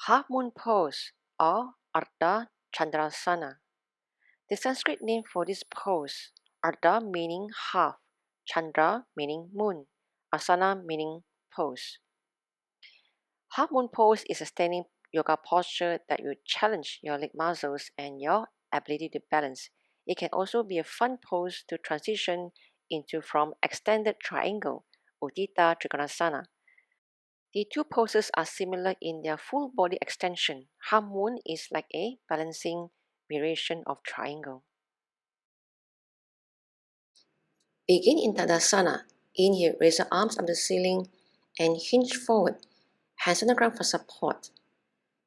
Half moon pose or Ardha Candrasana. The Sanskrit name for this pose, Ardha meaning half, Chandra meaning moon, Asana meaning pose. Half moon pose is a standing yoga posture that will challenge your leg muscles and your ability to balance. It can also be a fun pose to transition into from extended triangle, Utthita Trikonasana. The two poses are similar in their full body extension. Half moon is like a balancing variation of triangle. Begin in Tadasana. Inhale, raise the arms up the ceiling and hinge forward. Hands on the ground for support.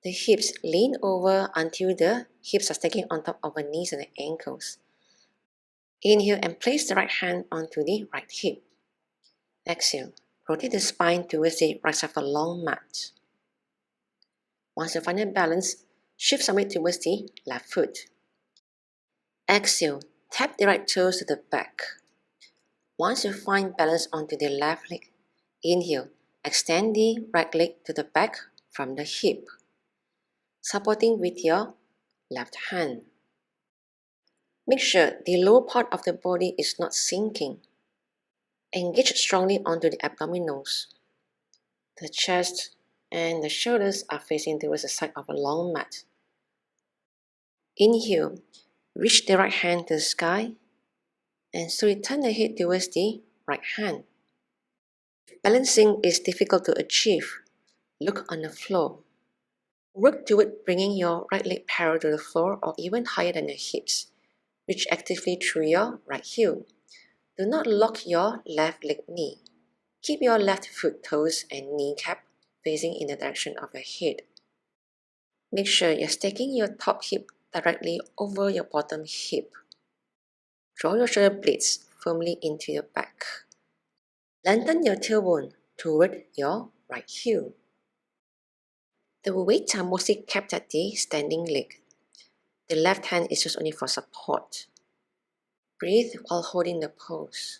The hips lean over until the hips are stacking on top of the knees and the ankles. Inhale and place the right hand onto the right hip. Exhale, rotate the spine towards the right side of a long mat. Once you find a balance, shift some weight towards the left foot. Exhale, tap the right toes to the back. Once you find balance onto the left leg, inhale, extend the right leg to the back from the hip, supporting with your left hand. Make sure the lower part of the body is not sinking. Engage strongly onto the abdominals. The chest and the shoulders are facing towards the side of a long mat. Inhale, reach the right hand to the sky and slowly turn the head towards the right hand. If balancing is difficult to achieve, look on the floor. Work toward bringing your right leg parallel to the floor or even higher than your hips. Reach actively through your right heel. Do not lock your left leg knee. Keep your left foot toes and kneecap facing in the direction of your head. Make sure you're stacking your top hip directly over your bottom hip. Draw your shoulder blades firmly into your back. Lengthen your tailbone toward your right heel. The weights are mostly kept at the standing leg. The left hand is used only for support. Breathe while holding the pose.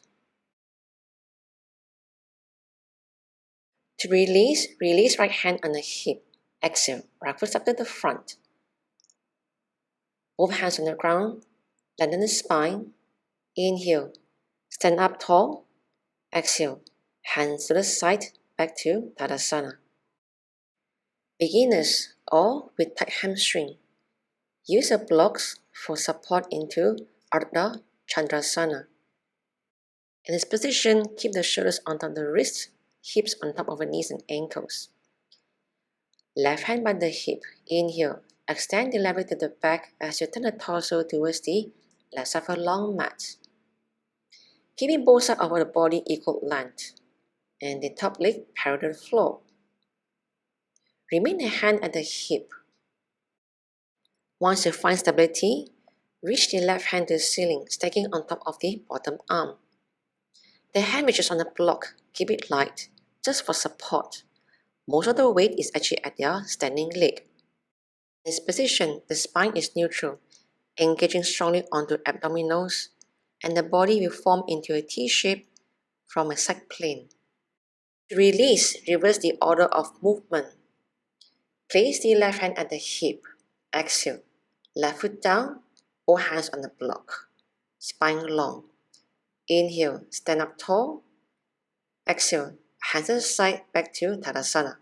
To release, release right hand on the hip. Exhale, right foot up to the front. Both hands on the ground. Lengthen the spine. Inhale, stand up tall. Exhale, hands to the side, back to Tadasana. Beginners or with tight hamstring, use the blocks for support into Ardha Candrasana. In this position, keep the shoulders on top of the wrists, hips on top of the knees and ankles. Left hand by the hip. Inhale, extend the left leg to the back as you turn the torso towards the left side of a long mat. Keeping both sides of the body equal length and the top leg parallel to the floor. Remain the hand at the hip. Once you find stability, reach the left hand to the ceiling, stacking on top of the bottom arm. The hand reaches on the block. Keep it light, just for support. Most of the weight is actually at your standing leg. In this position, the spine is neutral, engaging strongly onto abdominals, and the body will form into a T shape from a side plane. To release, reverse the order of movement. Place the left hand at the hip. Exhale. Left foot down, all hands on the block. Spine long. Inhale, stand up tall. Exhale, hands to the side, back to Tadasana.